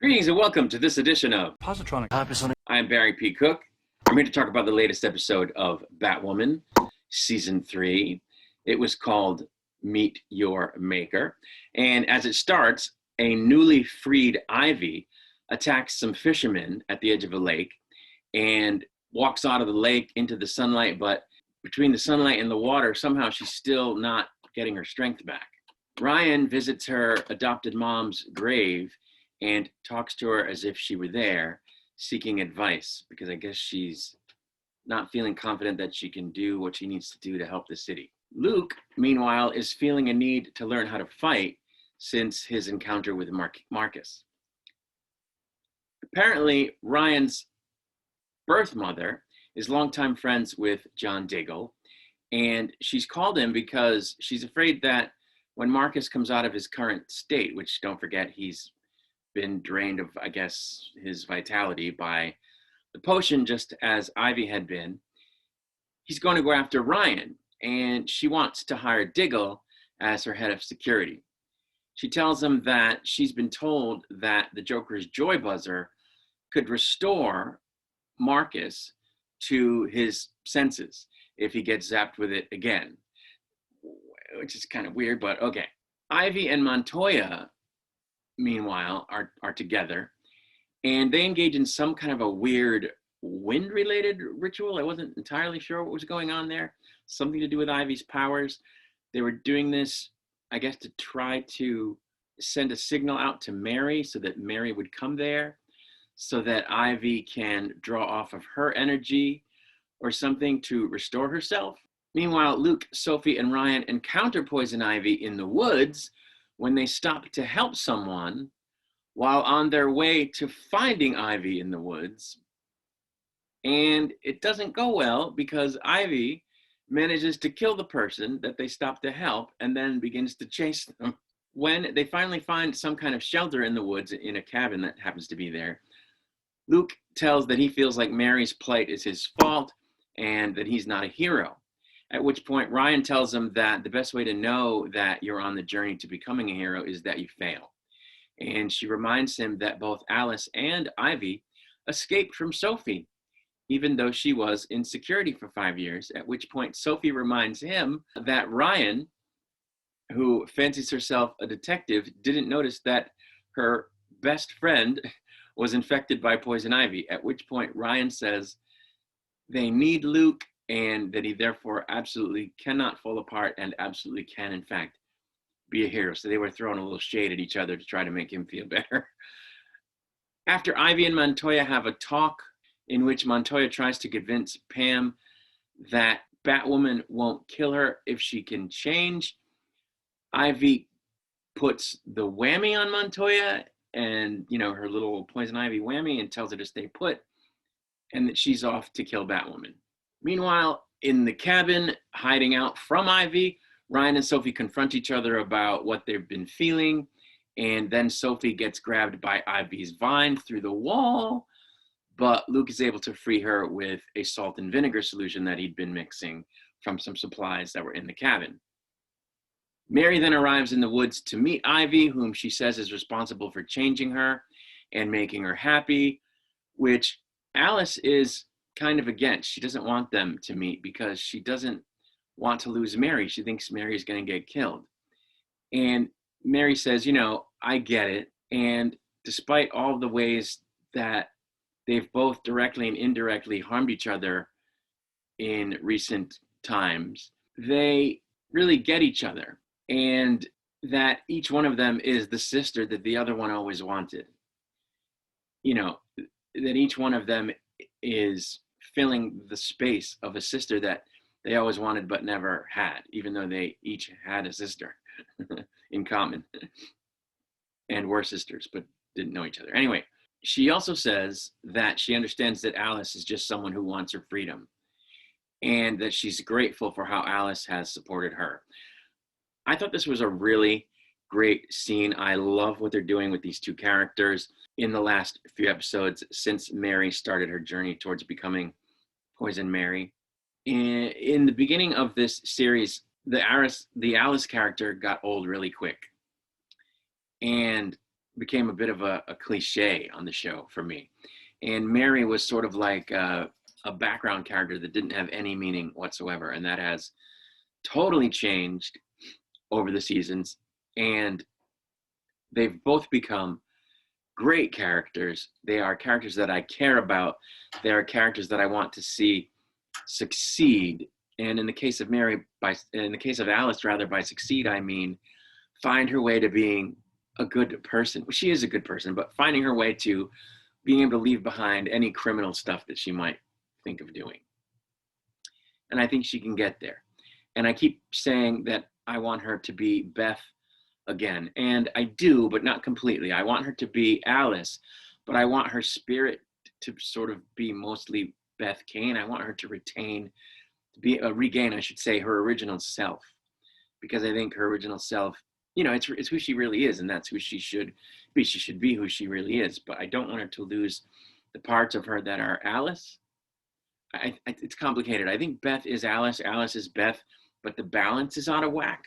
Greetings and welcome to this edition of Positronic. I am Barry P. Cook. I'm here to talk about the latest episode of Batwoman, Season 3. It was called Meet Your Maker. And as it starts, a newly freed Ivy attacks some fishermen at the edge of a lake and walks out of the lake into the sunlight, but between the sunlight and the water, somehow she's still not getting her strength back. Ryan visits her adopted mom's grave and talks to her as if she were there, seeking advice, because I guess she's not feeling confident that she can do what she needs to do to help the city. Luke, meanwhile, is feeling a need to learn how to fight since his encounter with Marcus. Apparently, Ryan's birth mother is longtime friends with John Diggle, and she's called him because she's afraid that when Marcus comes out of his current state, which don't forget, he's been drained of, I guess, his vitality by the potion, just as Ivy had been, he's going to go after Ryan, and she wants to hire Diggle as her head of security. She tells him that she's been told that the Joker's joy buzzer could restore Marcus to his senses if he gets zapped with it again, which is kind of weird, but okay. Ivy and Montoya, meanwhile, are together, and they engage in some kind of a weird wind-related ritual. I wasn't entirely sure what was going on there. Something to do with Ivy's powers. They were doing this, I guess, to try to send a signal out to Mary so that Mary would come there, so that Ivy can draw off of her energy or something to restore herself. Meanwhile, Luke, Sophie, and Ryan encounter Poison Ivy in the woods when they stop to help someone while on their way to finding Ivy in the woods. And it doesn't go well because Ivy manages to kill the person that they stopped to help and then begins to chase them. When they finally find some kind of shelter in the woods in a cabin that happens to be there, Luke tells that he feels like Mary's plight is his fault and that he's not a hero. At which point Ryan tells him that the best way to know that you're on the journey to becoming a hero is that you fail. And she reminds him that both Alice and Ivy escaped from Sophie, even though she was in security for 5 years, at which point Sophie reminds him that Ryan, who fancies herself a detective, didn't notice that her best friend was infected by Poison Ivy, at which point Ryan says they need Luke and that he therefore absolutely cannot fall apart and absolutely can, in fact, be a hero. So they were throwing a little shade at each other to try to make him feel better. After Ivy and Montoya have a talk in which Montoya tries to convince Pam that Batwoman won't kill her if she can change, Ivy puts the whammy on Montoya and, her little Poison Ivy whammy, and tells her to stay put and that she's off to kill Batwoman. Meanwhile, in the cabin, hiding out from Ivy, Ryan and Sophie confront each other about what they've been feeling, and then Sophie gets grabbed by Ivy's vine through the wall, but Luke is able to free her with a salt and vinegar solution that he'd been mixing from some supplies that were in the cabin. Mary then arrives in the woods to meet Ivy, whom she says is responsible for changing her and making her happy, which Alice is kind of against. She doesn't want them to meet because she doesn't want to lose Mary. She thinks Mary is going to get killed. And Mary says, I get it. And despite all the ways that they've both directly and indirectly harmed each other in recent times, they really get each other. And that each one of them is the sister that the other one always wanted. That each one of them is filling the space of a sister that they always wanted but never had, even though they each had a sister in common and were sisters but didn't know each other. Anyway, she also says that she understands that Alice is just someone who wants her freedom and that she's grateful for how Alice has supported her. I thought this was a really great scene. I love what they're doing with these two characters in the last few episodes since Mary started her journey towards becoming Poison Mary. In the beginning of this series, the Alice character got old really quick. And became a bit of a cliche on the show for me. And Mary was sort of like a background character that didn't have any meaning whatsoever. And that has totally changed over the seasons. And they've both become great characters. They are characters that I care about. They are characters that I want to see succeed. And in the case of in the case of Alice, rather, by succeed, I mean find her way to being a good person. She is a good person, but finding her way to being able to leave behind any criminal stuff that she might think of doing. And I think she can get there. And I keep saying that I want her to be Beth again. And I do, but not completely. I want her to be Alice, but I want her spirit to sort of be mostly Beth Kane. I want her to regain, I should say, her original self, because I think her original self, it's who she really is, and that's who she should be. She should be who she really is, but I don't want her to lose the parts of her that are Alice. It's complicated. I think Beth is Alice, Alice is Beth, but the balance is out of whack.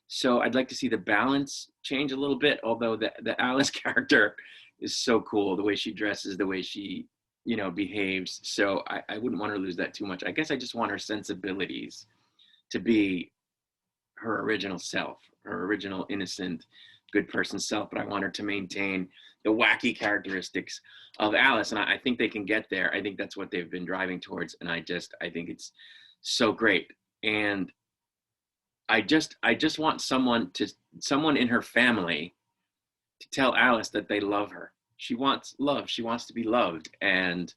So I'd like to see the balance change a little bit, although the Alice character is so cool, the way she dresses, the way she, behaves. So I wouldn't want her to lose that too much. I guess I just want her sensibilities to be her original self, her original innocent, good person self, but I want her to maintain the wacky characteristics of Alice. And I think they can get there. I think that's what they've been driving towards. And I think it's so great. And I just want someone in her family to tell Alice that they love her. She wants love. She wants to be loved. And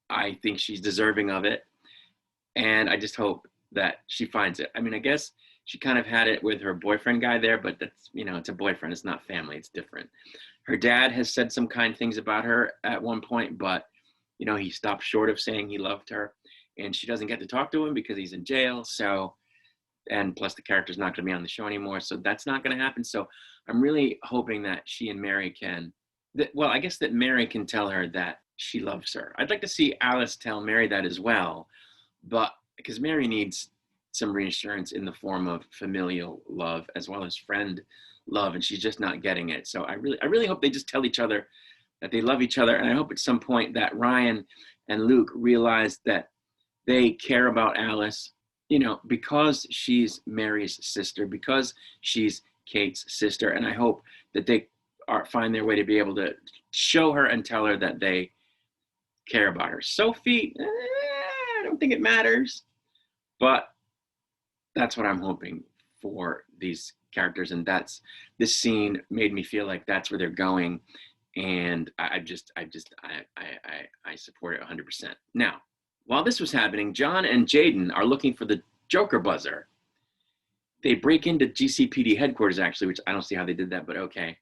I think she's deserving of it. And I just hope that she finds it. I mean, I guess she kind of had it with her boyfriend guy there, but that's, it's a boyfriend. It's not family. It's different. Her dad has said some kind things about her at one point, but, he stopped short of saying he loved her. And she doesn't get to talk to him because he's in jail. So, and plus the character's not going to be on the show anymore. So that's not going to happen. So I'm really hoping that she and Mary I guess that Mary can tell her that she loves her. I'd like to see Alice tell Mary that as well, but because Mary needs some reassurance in the form of familial love as well as friend love, and she's just not getting it. So I really hope they just tell each other that they love each other, and I hope at some point that Ryan and Luke realize that they care about Alice, because she's Mary's sister, because she's Kate's sister, and I hope that they find their way to be able to show her and tell her that they care about her. Sophie, I don't think it matters, but that's what I'm hoping for these characters, and this scene made me feel like that's where they're going, and I support it 100%. Now, while this was happening, John and Jaden are looking for the Joker buzzer. They break into GCPD headquarters, actually, which I don't see how they did that, but okay.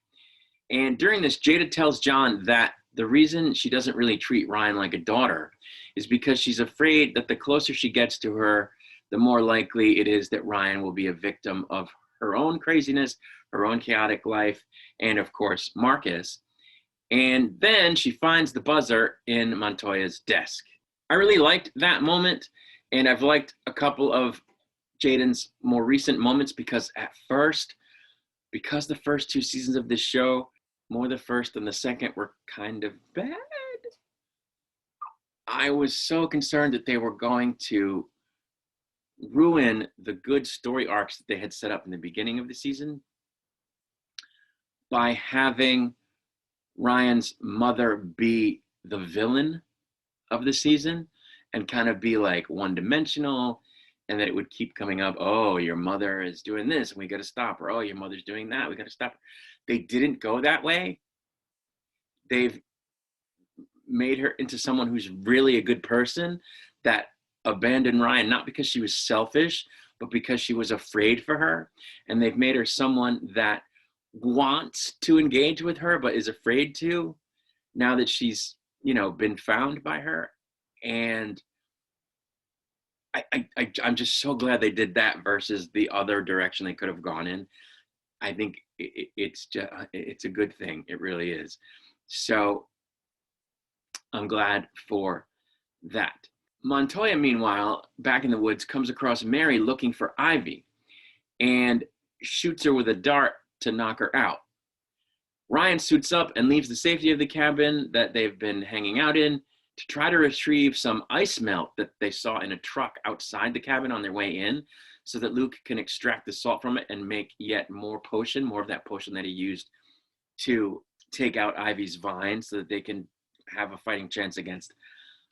And during this, Jada tells John that the reason she doesn't really treat Ryan like a daughter is because she's afraid that the closer she gets to her, the more likely it is that Ryan will be a victim of her own craziness, her own chaotic life, and of course, Marcus. And then she finds the buzzer in Montoya's desk. I really liked that moment, and I've liked a couple of Jaden's more recent moments because the first two seasons of this show, more the first than the second, were kind of bad. I was so concerned that they were going to ruin the good story arcs that they had set up in the beginning of the season by having Ryan's mother be the villain of the season and kind of be like one-dimensional, and that it would keep coming up, oh, your mother is doing this and we got to stop her. Oh, your mother's doing that, we got to stop her. They didn't go that way. They've made her into someone who's really a good person that abandoned Ryan, not because she was selfish, but because she was afraid for her. And they've made her someone that wants to engage with her, but is afraid to, now that she's, been found by her. And I'm just so glad they did that versus the other direction they could have gone in. I think it's a good thing. It really is. So I'm glad for that. Montoya, meanwhile, back in the woods, comes across Mary looking for Ivy and shoots her with a dart to knock her out. Ryan suits up and leaves the safety of the cabin that they've been hanging out in to try to retrieve some ice melt that they saw in a truck outside the cabin on their way in, so that Luke can extract the salt from it and make yet more potion, more of that potion that he used to take out Ivy's vine, so that they can have a fighting chance against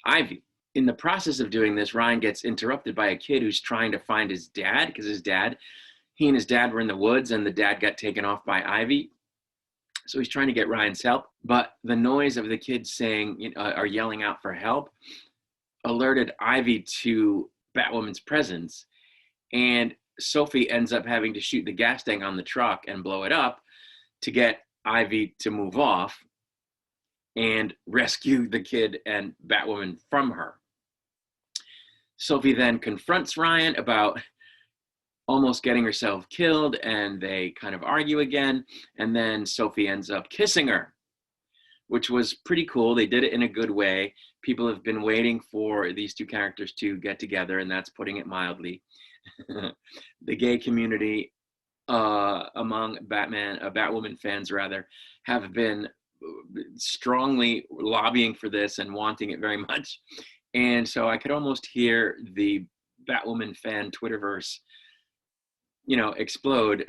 Ivy. In the process of doing this, Ryan gets interrupted by a kid who's trying to find his dad, because he and his dad were in the woods and the dad got taken off by Ivy. So he's trying to get Ryan's help, but the noise of the kids saying, or yelling out for help, alerted Ivy to Batwoman's presence, and Sophie ends up having to shoot the gas tank on the truck and blow it up to get Ivy to move off and rescue the kid and Batwoman from her. Sophie then confronts Ryan about almost getting herself killed, and they kind of argue again, and then Sophie ends up kissing her, which was pretty cool. They did it in a good way. People have been waiting for these two characters to get together, and that's putting it mildly. The gay community among Batwoman fans rather, have been strongly lobbying for this and wanting it very much. And so I could almost hear the Batwoman fan Twitterverse explode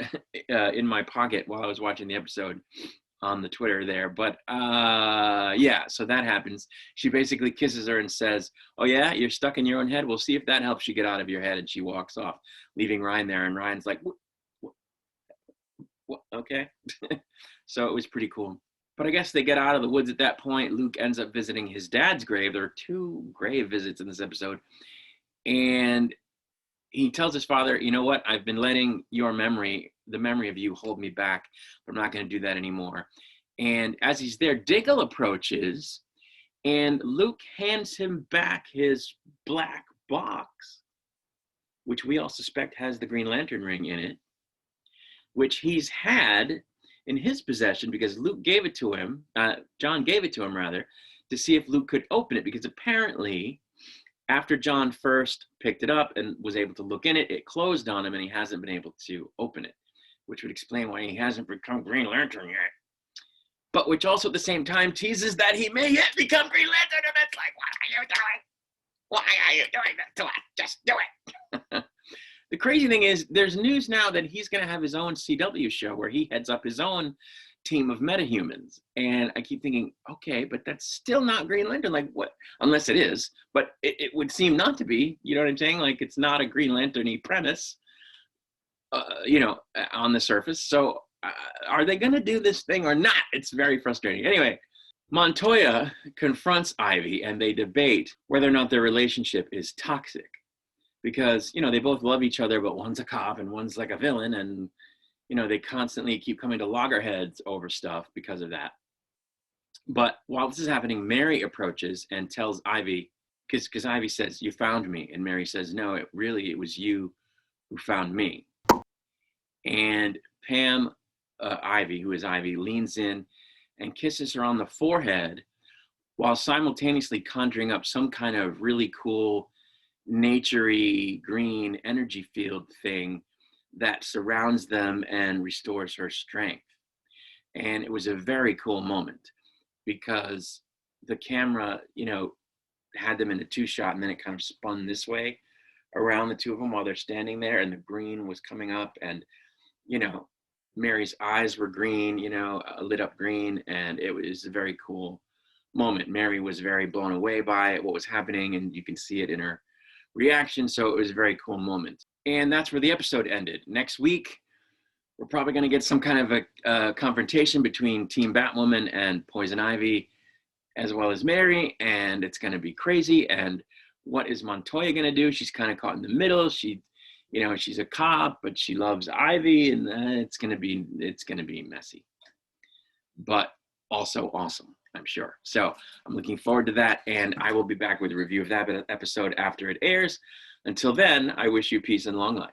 in my pocket while I was watching the episode on the Twitter there. But yeah, so that happens. She basically kisses her and says, "Oh yeah, you're stuck in your own head? We'll see if that helps you get out of your head." And she walks off, leaving Ryan there. And Ryan's like, what? Okay. So it was pretty cool. But I guess they get out of the woods at that point. Luke ends up visiting his dad's grave. There are 2 grave visits in this episode. And he tells his father, "You know what? I've been letting your memory, the memory of you, hold me back, but I'm not going to do that anymore." And as he's there, Diggle approaches, and Luke hands him back his black box, which we all suspect has the Green Lantern ring in it, which he's had in his possession because Luke gave it to him, John gave it to him rather, to see if Luke could open it, because apparently after John first picked it up and was able to look in it, it closed on him and he hasn't been able to open it, which would explain why he hasn't become Green Lantern yet. But which also at the same time teases that he may yet become Green Lantern, and it's like, what are you doing? Why are you doing that to us? Just do it. The crazy thing is, there's news now that he's going to have his own CW show where he heads up his own team of metahumans. And I keep thinking, okay, but that's still not Green Lantern. Like, what? Unless it is, but it would seem not to be. You know what I'm saying? Like, it's not a Green Lantern-y premise, on the surface. So are they going to do this thing or not? It's very frustrating. Anyway, Montoya confronts Ivy and they debate whether or not their relationship is toxic. Because, they both love each other, but one's a cop and one's like a villain. And, they constantly keep coming to loggerheads over stuff because of that. But while this is happening, Mary approaches and tells Ivy, because Ivy says, "You found me." And Mary says, "No, it was you who found me." And Pam, Ivy, who is Ivy, leans in and kisses her on the forehead while simultaneously conjuring up some kind of really cool naturey green energy field thing that surrounds them and restores her strength. And it was a very cool moment because the camera, had them in a 2-shot, and then it kind of spun this way around the two of them while they're standing there, and the green was coming up, and Mary's eyes were green, lit up green, and it was a very cool moment. Mary was very blown away by what was happening, and you can see it in her reaction. So it was a very cool moment. And that's where the episode ended. Next week, we're probably going to get some kind of a confrontation between Team Batwoman and Poison Ivy, as well as Mary, and it's going to be crazy. And what is Montoya going to do? She's kind of caught in the middle. She's a cop, but she loves Ivy, and it's going to be messy, but also awesome, I'm sure. So I'm looking forward to that, and I will be back with a review of that episode after it airs. Until then, I wish you peace and long life.